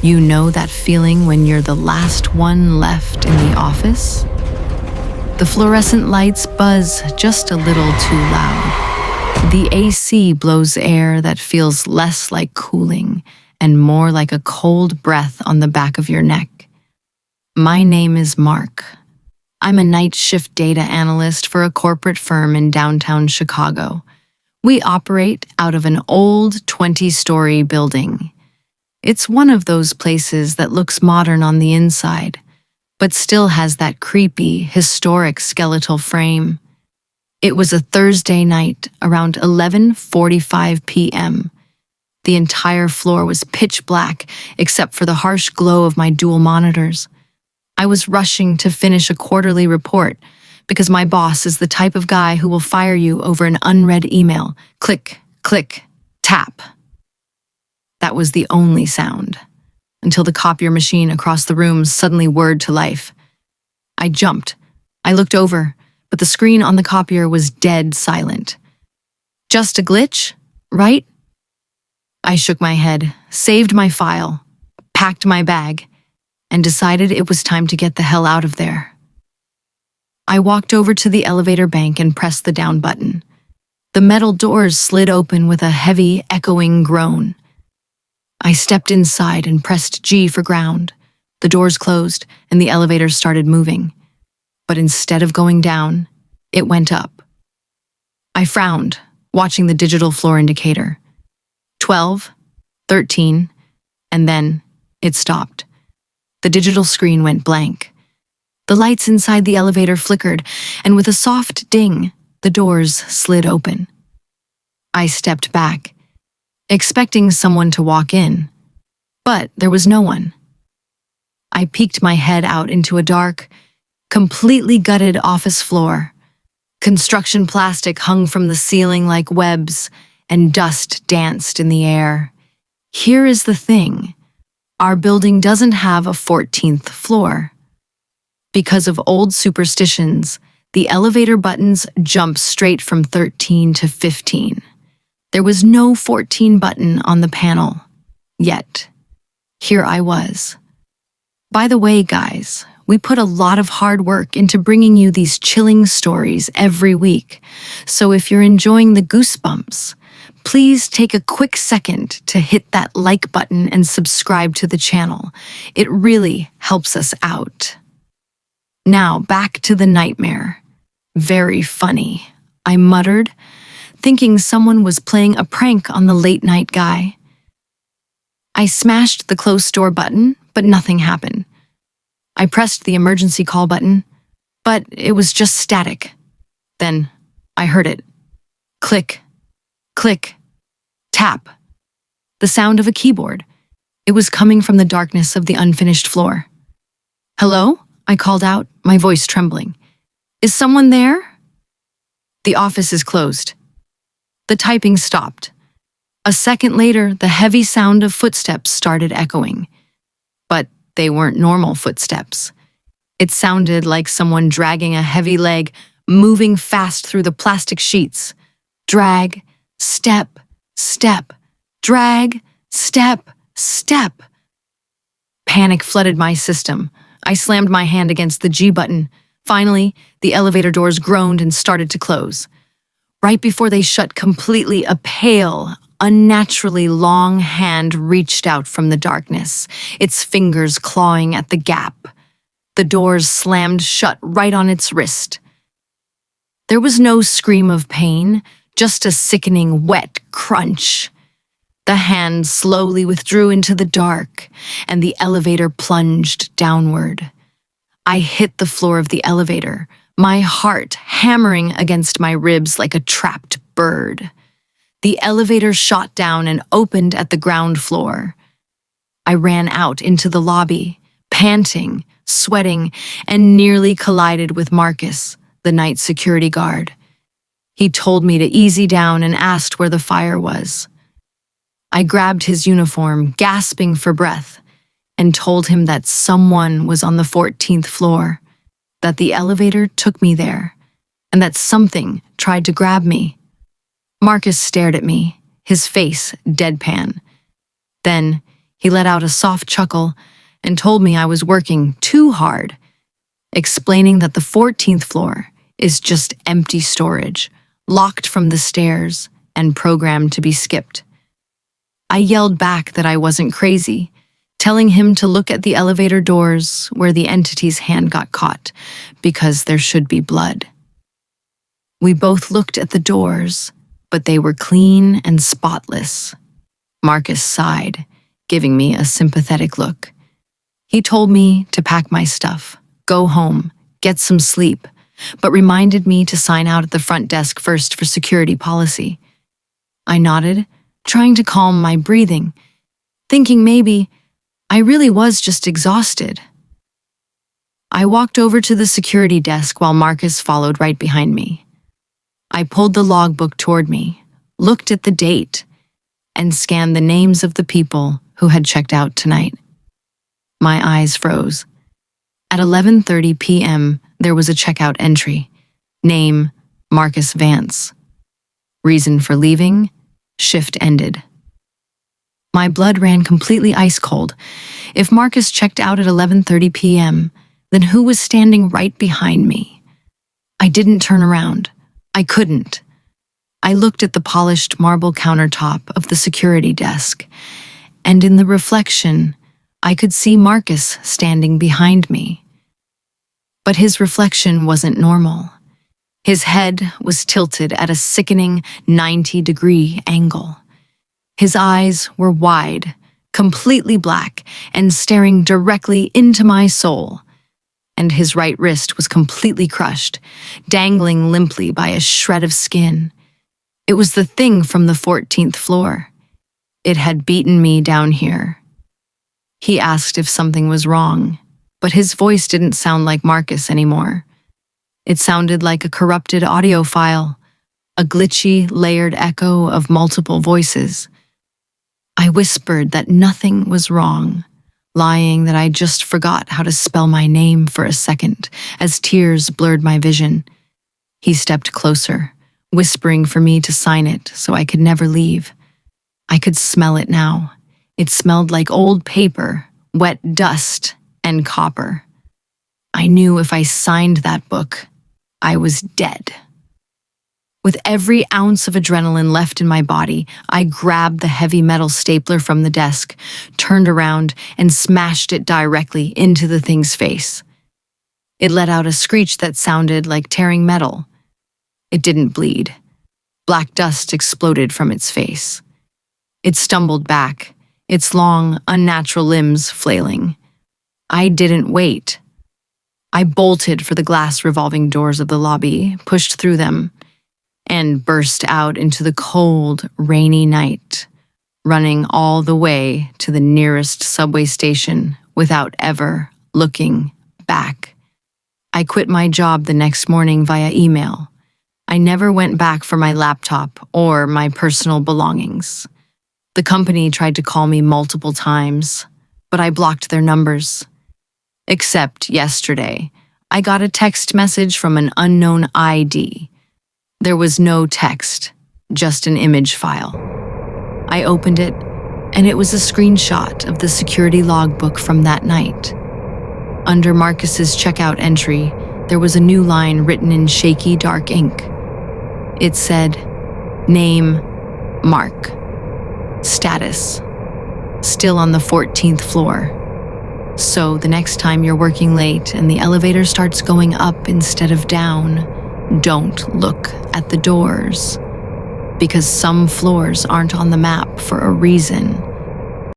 You know that feeling when you're the last one left in the office? The fluorescent lights buzz just a little too loud. The AC blows air that feels less like cooling and more like a cold breath on the back of your neck. My name is Mark. I'm a night shift data analyst for a corporate firm in downtown Chicago. We operate out of an old 20-story building. It's one of those places that looks modern on the inside, but still has that creepy, historic skeletal frame. It was a Thursday night around 11:45 p.m. The entire floor was pitch black except for the harsh glow of my dual monitors. I was rushing to finish a quarterly report because my boss is the type of guy who will fire you over an unread email. Click, click, tap. That was the only sound, until the copier machine across the room suddenly whirred to life. I jumped. I looked over, but the screen on the copier was dead silent. Just a glitch, right? I shook my head, saved my file, packed my bag, and decided it was time to get the hell out of there. I walked over to the elevator bank and pressed the down button. The metal doors slid open with a heavy, echoing groan. I stepped inside and pressed G for ground. The doors closed and the elevator started moving. But instead of going down, it went up. I frowned, watching the digital floor indicator. 12, 13, and then it stopped. The digital screen went blank. The lights inside the elevator flickered, and with a soft ding, the doors slid open. I stepped back, expecting someone to walk in, but there was no one. I peeked my head out into a dark, completely gutted office floor. Construction plastic hung from the ceiling like webs, and dust danced in the air. Here is the thing. Our building doesn't have a 14th floor. Because of old superstitions, the elevator buttons jump straight from 13 to 15. There was no 14 button on the panel. Yet, here I was. By the way, guys, we put a lot of hard work into bringing you these chilling stories every week. So if you're enjoying the goosebumps, please take a quick second to hit that like button and subscribe to the channel. It really helps us out. Now, back to the nightmare. Very funny, I muttered, thinking someone was playing a prank on the late-night guy. I smashed the close door button, but nothing happened. I pressed the emergency call button, but it was just static. Then I heard it. Click, click, tap. The sound of a keyboard. It was coming from the darkness of the unfinished floor. Hello? I called out, my voice trembling. Is someone there? The office is closed. The typing stopped. A second later, the heavy sound of footsteps started echoing. But they weren't normal footsteps. It sounded like someone dragging a heavy leg, moving fast through the plastic sheets. Drag, step, step, drag, step, step. Panic flooded my system. I slammed my hand against the G button. Finally, the elevator doors groaned and started to close. Right before they shut completely, a pale, unnaturally long hand reached out from the darkness, its fingers clawing at the gap. The doors slammed shut right on its wrist. There was no scream of pain, just a sickening, wet crunch. The hand slowly withdrew into the dark, and the elevator plunged downward. I hit the floor of the elevator, my heart hammering against my ribs like a trapped bird. The elevator shot down and opened at the ground floor. I ran out into the lobby, panting, sweating, and nearly collided with Marcus, the night security guard. He told me to easy down and asked where the fire was. I grabbed his uniform, gasping for breath, and told him that someone was on the 14th floor, that the elevator took me there, and that something tried to grab me. Marcus stared at me, his face deadpan. Then He let out a soft chuckle and told me I was working too hard, explaining that the 14th floor is just empty storage, locked from the stairs and programmed to be skipped. I yelled back that I wasn't crazy, telling him to look at the elevator doors where the entity's hand got caught, because there should be blood. We both looked at the doors, but they were clean and spotless. Marcus sighed, giving me a sympathetic look. He told me to pack my stuff, go home, get some sleep, but reminded me to sign out at the front desk first for security policy. I nodded, trying to calm my breathing, thinking maybe I really was just exhausted. I walked over to the security desk while Marcus followed right behind me. I pulled the logbook toward me, looked at the date, and scanned the names of the people who had checked out tonight. My eyes froze. At 11:30 p.m., there was a checkout entry. Name, Marcus Vance. Reason for leaving, shift ended. My blood ran completely ice cold. If Marcus checked out at 11:30 p.m., then who was standing right behind me? I didn't turn around. I couldn't. I looked at the polished marble countertop of the security desk, and in the reflection, I could see Marcus standing behind me. But his reflection wasn't normal. His head was tilted at a sickening 90-degree angle. His eyes were wide, completely black, and staring directly into my soul. And his right wrist was completely crushed, dangling limply by a shred of skin. It was the thing from the 14th floor. It had beaten me down here. He asked if something was wrong, but his voice didn't sound like Marcus anymore. It sounded like a corrupted audio file, a glitchy, layered echo of multiple voices. I whispered that nothing was wrong, lying that I just forgot how to spell my name for a second as tears blurred my vision. He stepped closer, whispering for me to sign it so I could never leave. I could smell it now. It smelled like old paper, wet dust, and copper. I knew if I signed that book, I was dead. With every ounce of adrenaline left in my body, I grabbed the heavy metal stapler from the desk, turned around, and smashed it directly into the thing's face. It let out a screech that sounded like tearing metal. It didn't bleed. Black dust exploded from its face. It stumbled back, its long, unnatural limbs flailing. I didn't wait. I bolted for the glass revolving doors of the lobby, pushed through them, and burst out into the cold, rainy night, running all the way to the nearest subway station without ever looking back. I quit my job the next morning via email. I never went back for my laptop or my personal belongings. The company tried to call me multiple times, but I blocked their numbers. Except yesterday, I got a text message from an unknown ID. There was no text, just an image file. I opened it, and it was a screenshot of the security logbook from that night. Under Marcus's checkout entry, there was a new line written in shaky dark ink. It said, "Name, Mark. Status, still on the 14th floor. So the next time you're working late and the elevator starts going up instead of down, don't look at the doors, because some floors aren't on the map for a reason."